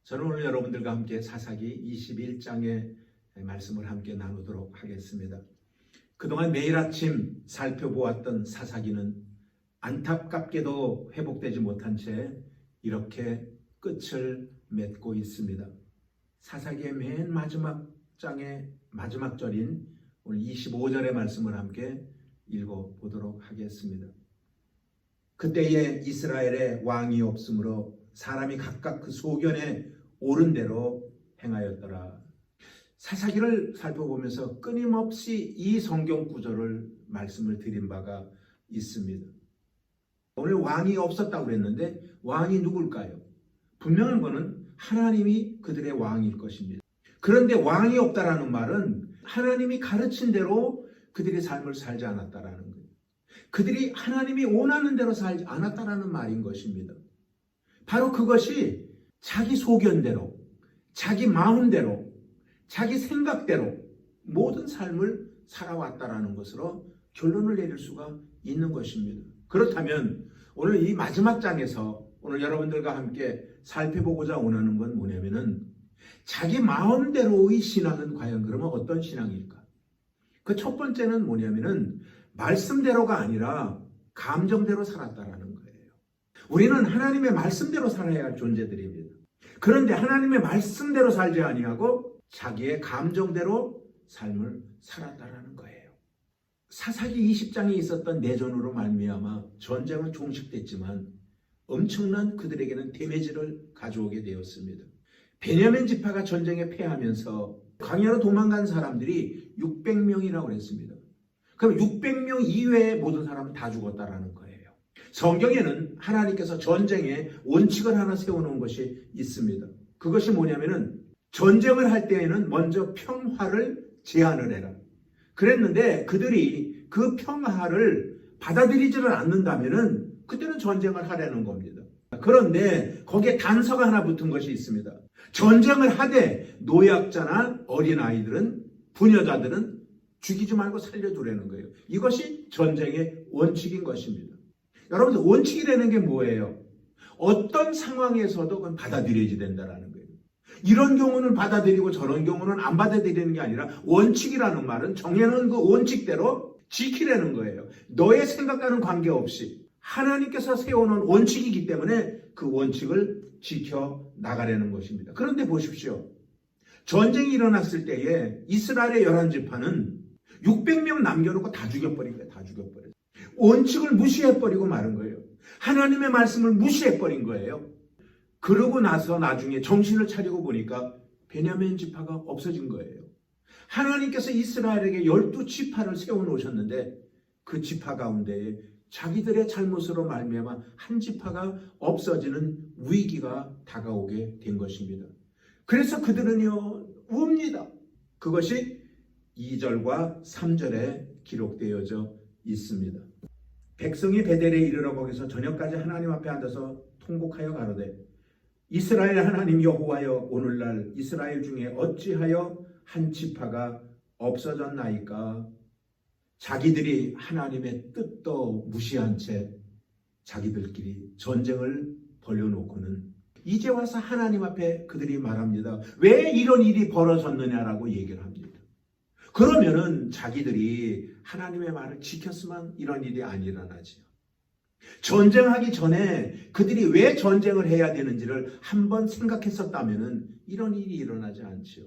저는 오늘 여러분들과 함께 사사기 21장의 말씀을 함께 나누도록 하겠습니다. 그동안 매일 아침 살펴보았던 사사기는 안타깝게도 회복되지 못한 채 이렇게 끝을 맺고 있습니다. 사사기의 맨 마지막 장의 마지막 절인 오늘 25절의 말씀을 함께 읽어보도록 하겠습니다. 그때에 이스라엘에 왕이 없으므로 사람이 각각 그 소견에 옳은 대로 행하였더라. 사사기를 살펴보면서 끊임없이 이 성경 구절을 말씀을 드린 바가 있습니다. 오늘 왕이 없었다고 그랬는데 왕이 누굴까요? 분명한 것은 하나님이 그들의 왕일 것입니다. 그런데 왕이 없다라는 말은 하나님이 가르친 대로 그들의 삶을 살지 않았다라는 거예요. 그들이 하나님이 원하는 대로 살지 않았다라는 말인 것입니다. 바로 그것이 자기 소견대로, 자기 마음대로, 자기 생각대로 모든 삶을 살아왔다라는 것으로 결론을 내릴 수가 있는 것입니다. 그렇다면 오늘 이 마지막 장에서 오늘 여러분들과 함께 살펴보고자 원하는 건 뭐냐면은 자기 마음대로의 신앙은 과연 그러면 어떤 신앙일까? 그 첫 번째는 뭐냐면은 말씀대로가 아니라 감정대로 살았다라는 거예요. 우리는 하나님의 말씀대로 살아야 할 존재들입니다. 그런데 하나님의 말씀대로 살지 아니하고 자기의 감정대로 삶을 살았다라는 거예요. 사사기 20장에 있었던 내전으로 말미암아 전쟁은 종식됐지만 엄청난 그들에게는 데미지를 가져오게 되었습니다. 베냐민 지파가 전쟁에 패하면서 광야로 도망간 사람들이 600명이라고 했습니다. 그럼 600명 이외의 모든 사람은 다 죽었다라는 거예요. 성경에는 하나님께서 전쟁에 원칙을 하나 세워놓은 것이 있습니다. 그것이 뭐냐면은 전쟁을 할 때에는 먼저 평화를 제안을 해라. 그랬는데 그들이 그 평화를 받아들이지를 않는다면은 그때는 전쟁을 하려는 겁니다. 그런데 거기에 단서가 하나 붙은 것이 있습니다. 전쟁을 하되 노약자나 어린아이들은 부녀자들은 죽이지 말고 살려두라는 거예요. 이것이 전쟁의 원칙인 것입니다. 여러분들 원칙이라는 게 뭐예요? 어떤 상황에서도 그건 받아들여야 된다는 거예요. 이런 경우는 받아들이고 저런 경우는 안 받아들이는 게 아니라 원칙이라는 말은 정해놓은 그 원칙대로 지키라는 거예요. 너의 생각과는 관계없이 하나님께서 세워놓은 원칙이기 때문에 그 원칙을 지켜 나가려는 것입니다. 그런데 보십시오. 전쟁이 일어났을 때에 이스라엘의 11지파는 600명 남겨놓고 다 죽여버린 거예요. 다 죽여버려요. 원칙을 무시해버리고 마른 거예요. 하나님의 말씀을 무시해버린 거예요. 그러고 나서 나중에 정신을 차리고 보니까 베냐민 지파가 없어진 거예요. 하나님께서 이스라엘에게 12지파를 세워놓으셨는데 그 지파 가운데에 자기들의 잘못으로 말미암아 한 지파가 없어지는 위기가 다가오게 된 것입니다. 그래서 그들은요 웁니다. 그것이 2절과 3절에 기록되어져 있습니다. 백성이 베델에 이르러 거기서 저녁까지 하나님 앞에 앉아서 통곡하여 가로되 이스라엘 하나님 여호와여 오늘날 이스라엘 중에 어찌하여 한 지파가 없어졌나이까. 자기들이 하나님의 뜻도 무시한 채 자기들끼리 전쟁을 벌여놓고는 이제 와서 하나님 앞에 그들이 말합니다. 왜 이런 일이 벌어졌느냐라고 얘기를 합니다. 그러면은 자기들이 하나님의 말을 지켰으면 이런 일이 안 일어나지요. 전쟁하기 전에 그들이 왜 전쟁을 해야 되는지를 한번 생각했었다면은 이런 일이 일어나지 않지요.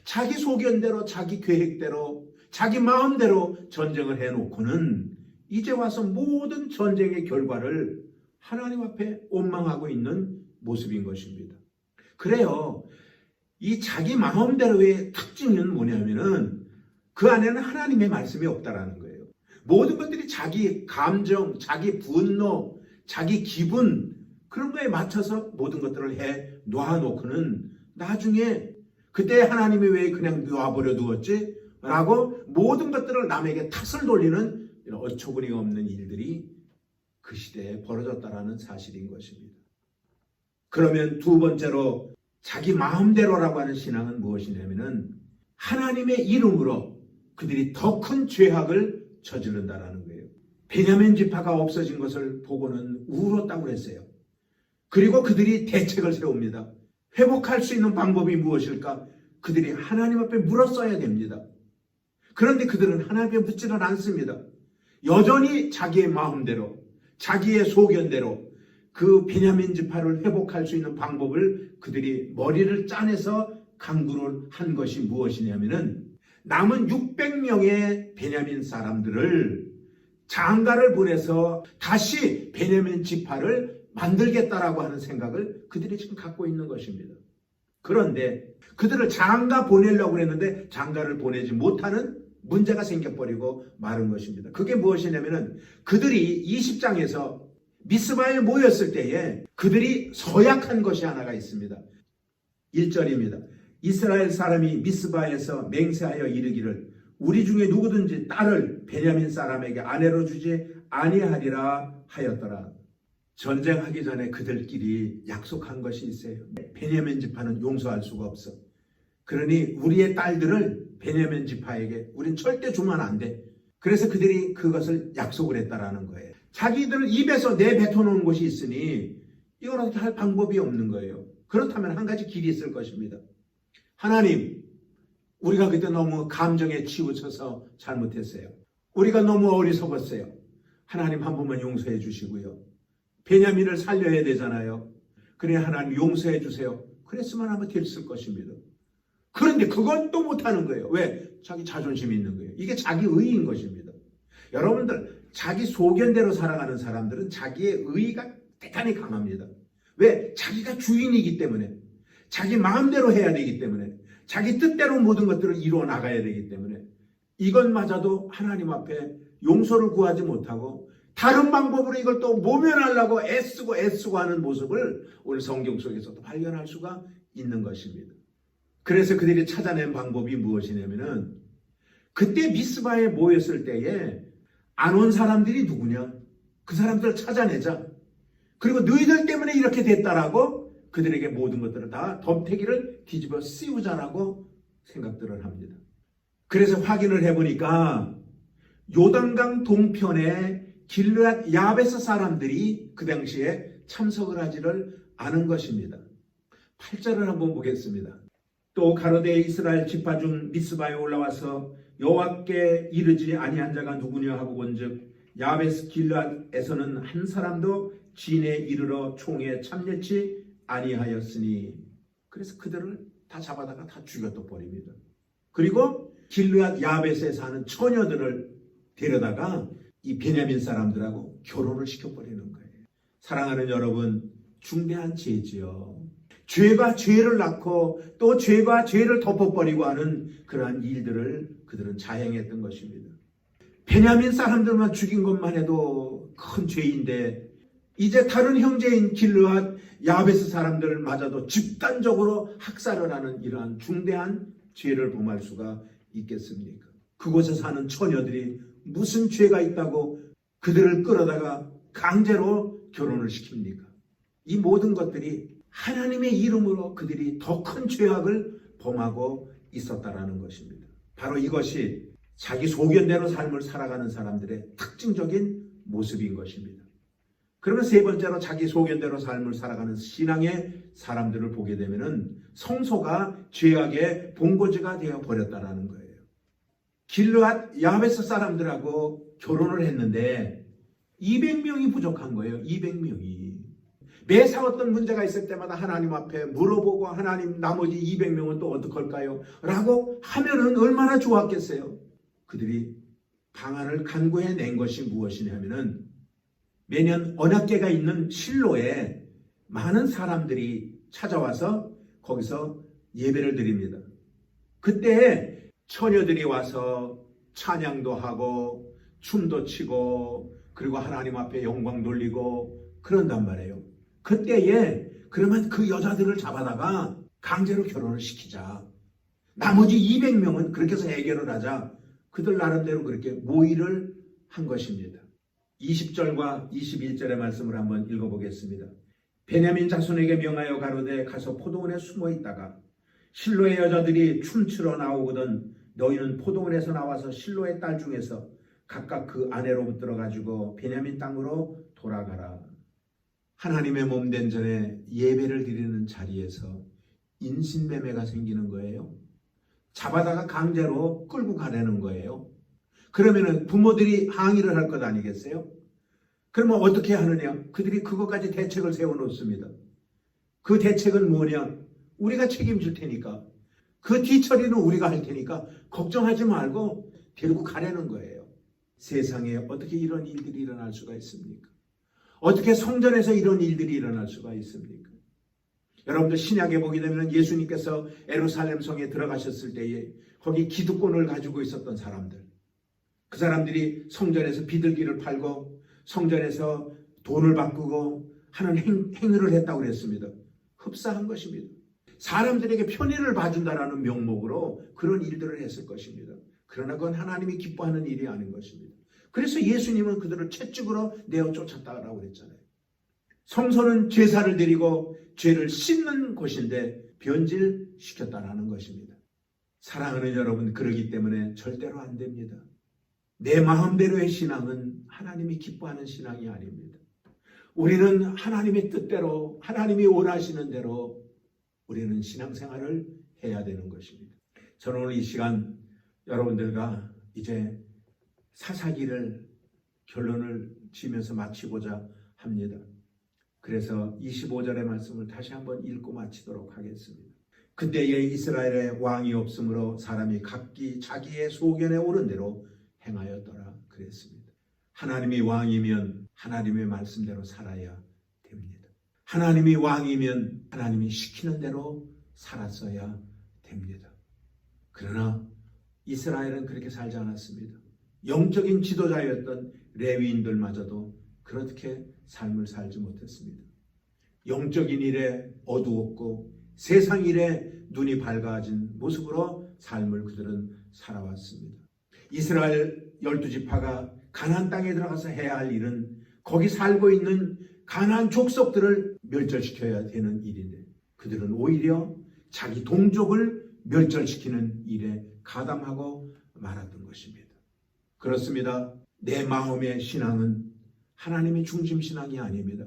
자기 소견대로 자기 계획대로 자기 마음대로 전쟁을 해놓고는 이제 와서 모든 전쟁의 결과를 하나님 앞에 원망하고 있는 모습인 것입니다. 그래요. 이 자기 마음대로의 특징은 뭐냐면은 그 안에는 하나님의 말씀이 없다라는 거예요. 모든 것들이 자기 감정, 자기 분노, 자기 기분 그런 거에 맞춰서 모든 것들을 해 놓아놓고는 나중에 그때 하나님이 왜 그냥 놔버려 두었지? 라고 모든 것들을 남에게 탓을 돌리는 이런 어처구니가 없는 일들이 그 시대에 벌어졌다라는 사실인 것입니다. 그러면 두 번째로 자기 마음대로라고 하는 신앙은 무엇이냐면은 하나님의 이름으로 그들이 더 큰 죄악을 저지른다라는 거예요. 베냐민 지파가 없어진 것을 보고는 울었다고 했어요. 그리고 그들이 대책을 세웁니다. 회복할 수 있는 방법이 무엇일까? 그들이 하나님 앞에 물었어야 됩니다. 그런데 그들은 하나님 앞에 묻지는 않습니다. 여전히 자기의 마음대로, 자기의 소견대로 그 베냐민 지파를 회복할 수 있는 방법을 그들이 머리를 짜내서 강구를 한 것이 무엇이냐면은 남은 600명의 베냐민 사람들을 장가를 보내서 다시 베냐민 지파를 만들겠다라고 하는 생각을 그들이 지금 갖고 있는 것입니다. 그런데 그들을 장가 보내려고 했는데 장가를 보내지 못하는 문제가 생겨버리고 마른 것입니다. 그게 무엇이냐면은 그들이 20장에서 미스바에 모였을 때에 그들이 서약한 것이 하나가 있습니다. 1절입니다. 이스라엘 사람이 미스바에서 맹세하여 이르기를 우리 중에 누구든지 딸을 베냐민 사람에게 아내로 주지 아니하리라 하였더라. 전쟁하기 전에 그들끼리 약속한 것이 있어요. 베냐민 지파는 용서할 수가 없어. 그러니 우리의 딸들을 베냐민 지파에게 우린 절대 주면 안 돼. 그래서 그들이 그것을 약속을 했다라는 거예요. 자기들 입에서 내뱉어놓은 것이 있으니 이걸 어떻게 할 방법이 없는 거예요. 그렇다면 한 가지 길이 있을 것입니다. 하나님, 우리가 그때 너무 감정에 치우쳐서 잘못했어요. 우리가 너무 어리석었어요. 하나님 한 번만 용서해 주시고요. 베냐민을 살려야 되잖아요. 그래 하나님 용서해 주세요. 그랬으면 아마 됐을 것입니다. 그런데 그건 또 못하는 거예요. 왜? 자기 자존심이 있는 거예요. 이게 자기 의인 것입니다. 여러분들 자기 소견대로 살아가는 사람들은 자기의 의의가 대단히 강합니다. 왜? 자기가 주인이기 때문에, 자기 마음대로 해야 되기 때문에, 자기 뜻대로 모든 것들을 이루어 나가야 되기 때문에 이것마저도 하나님 앞에 용서를 구하지 못하고 다른 방법으로 이걸 또 모면하려고 애쓰고 하는 모습을 오늘 성경 속에서도 발견할 수가 있는 것입니다. 그래서 그들이 찾아낸 방법이 무엇이냐면은 그때 미스바에 모였을 때에 안 온 사람들이 누구냐? 그 사람들을 찾아내자. 그리고 너희들 때문에 이렇게 됐다라고 그들에게 모든 것들을 다 덤태기를 뒤집어 씌우자라고 생각들을 합니다. 그래서 확인을 해보니까 요단강 동편에 길르앗 야베스 사람들이 그 당시에 참석을 하지를 않은 것입니다. 8절을 한번 보겠습니다. 또 가로대 이스라엘 지파 중 미스바에 올라와서 여호와께 이르지 아니한 자가 누구냐 하고 본즉 야베스 길르앗에서는 한 사람도 진에 이르러 총에 참여치 아니하였으니 그래서 그들을 다 잡아다가 다 죽여도 버립니다. 그리고 길르앗 야베스에 사는 처녀들을 데려다가 이 베냐민 사람들하고 결혼을 시켜버리는 거예요. 사랑하는 여러분, 중대한 죄지요. 죄가 죄를 낳고 또 죄가 죄를 덮어버리고 하는 그러한 일들을 그들은 자행했던 것입니다. 베냐민 사람들만 죽인 것만 해도 큰 죄인데 이제 다른 형제인 길르앗 야베스 사람들마저도 집단적으로 학살을 하는 이러한 중대한 죄를 범할 수가 있겠습니까? 그곳에 사는 처녀들이 무슨 죄가 있다고 그들을 끌어다가 강제로 결혼을 시킵니까? 이 모든 것들이 하나님의 이름으로 그들이 더 큰 죄악을 범하고 있었다라는 것입니다. 바로 이것이 자기 소견대로 삶을 살아가는 사람들의 특징적인 모습인 것입니다. 그러면 세 번째로 자기 소견대로 삶을 살아가는 신앙의 사람들을 보게 되면은 성소가 죄악의 본고지가 되어 버렸다라는 거예요. 길르앗 야베스 사람들하고 결혼을 했는데 200명이 부족한 거예요. 200명이. 매 싸웠던 문제가 있을 때마다 하나님 앞에 물어보고 하나님 나머지 200명은 또 어떡할까요? 라고 하면은 얼마나 좋았겠어요. 그들이 방안을 간구해낸 것이 무엇이냐면은 매년 언약궤가 있는 실로에 많은 사람들이 찾아와서 거기서 예배를 드립니다. 그때 처녀들이 와서 찬양도 하고 춤도 추고 그리고 하나님 앞에 영광 돌리고 그런단 말이에요. 그때에 그러면 그 여자들을 잡아다가 강제로 결혼을 시키자. 나머지 200명은 그렇게 해서 해결을 하자. 그들 나름대로 그렇게 모의를 한 것입니다. 20절과 21절의 말씀을 한번 읽어보겠습니다. 베냐민 자손에게 명하여 가로되 가서 포도원에 숨어 있다가 실로의 여자들이 춤추러 나오거든 너희는 포도원에서 나와서 실로의 딸 중에서 각각 그 아내로 들어가지고 베냐민 땅으로 돌아가라. 하나님의 몸된 전에 예배를 드리는 자리에서 인신매매가 생기는 거예요. 잡아다가 강제로 끌고 가려는 거예요. 그러면은 부모들이 항의를 할 것 아니겠어요? 그러면 어떻게 하느냐? 그들이 그것까지 대책을 세워놓습니다. 그 대책은 뭐냐? 우리가 책임질 테니까, 그 뒤처리는 우리가 할 테니까 걱정하지 말고 데리고 가려는 거예요. 세상에 어떻게 이런 일들이 일어날 수가 있습니까? 어떻게 성전에서 이런 일들이 일어날 수가 있습니까? 여러분들 신약에 보게 되면 예수님께서 예루살렘 성에 들어가셨을 때에 거기 기득권을 가지고 있었던 사람들, 그 사람들이 성전에서 비둘기를 팔고 성전에서 돈을 바꾸고 하는 행위를 했다고 그랬습니다. 흡사한 것입니다. 사람들에게 편의를 봐준다라는 명목으로 그런 일들을 했을 것입니다. 그러나 그건 하나님이 기뻐하는 일이 아닌 것입니다. 그래서 예수님은 그들을 채찍으로 내어 쫓았다라고 그랬잖아요. 성소는 제사를 드리고 죄를 씻는 곳인데 변질시켰다라는 것입니다. 사랑하는 여러분, 그러기 때문에 절대로 안 됩니다. 내 마음대로의 신앙은 하나님이 기뻐하는 신앙이 아닙니다. 우리는 하나님의 뜻대로, 하나님이 원하시는 대로 우리는 신앙생활을 해야 되는 것입니다. 저는 오늘 이 시간 여러분들과 이제 사사기를 결론을 지면서 마치고자 합니다. 그래서 25절의 말씀을 다시 한번 읽고 마치도록 하겠습니다. 그때에 이스라엘에 왕이 없으므로 사람이 각기 자기의 소견에 오른 대로 행하였더라 그랬습니다. 하나님이 왕이면 하나님의 말씀대로 살아야 됩니다. 하나님이 왕이면 하나님이 시키는 대로 살았어야 됩니다. 그러나 이스라엘은 그렇게 살지 않았습니다. 영적인 지도자였던 레위인들마저도 그렇게 삶을 살지 못했습니다. 영적인 일에 어두웠고 세상 일에 눈이 밝아진 모습으로 삶을 그들은 살아왔습니다. 이스라엘 12지파가 가나안 땅에 들어가서 해야 할 일은 거기 살고 있는 가나안 족속들을 멸절시켜야 되는 일인데 그들은 오히려 자기 동족을 멸절시키는 일에 가담하고 말았던 것입니다. 그렇습니다. 내 마음의 신앙은 하나님의 중심 신앙이 아닙니다.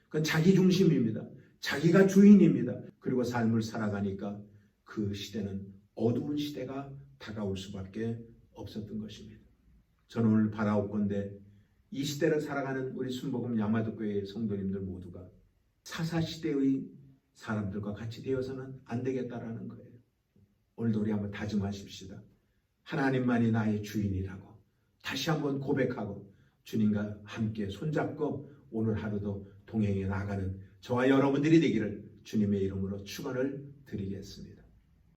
그건 자기 중심입니다. 자기가 주인입니다. 그리고 삶을 살아가니까 그 시대는 어두운 시대가 다가올 수밖에 없었던 것입니다. 저는 오늘 바라옵건대 이 시대를 살아가는 우리 순복음 야마도교회 성도님들 모두가 사사시대의 사람들과 같이 되어서는 안 되겠다라는 거예요. 오늘도 우리 한번 다짐하십시다. 하나님만이 나의 주인이라고 다시 한번 고백하고 주님과 함께 손잡고 오늘 하루도 동행해 나가는 저와 여러분들이 되기를 주님의 이름으로 축원을 드리겠습니다.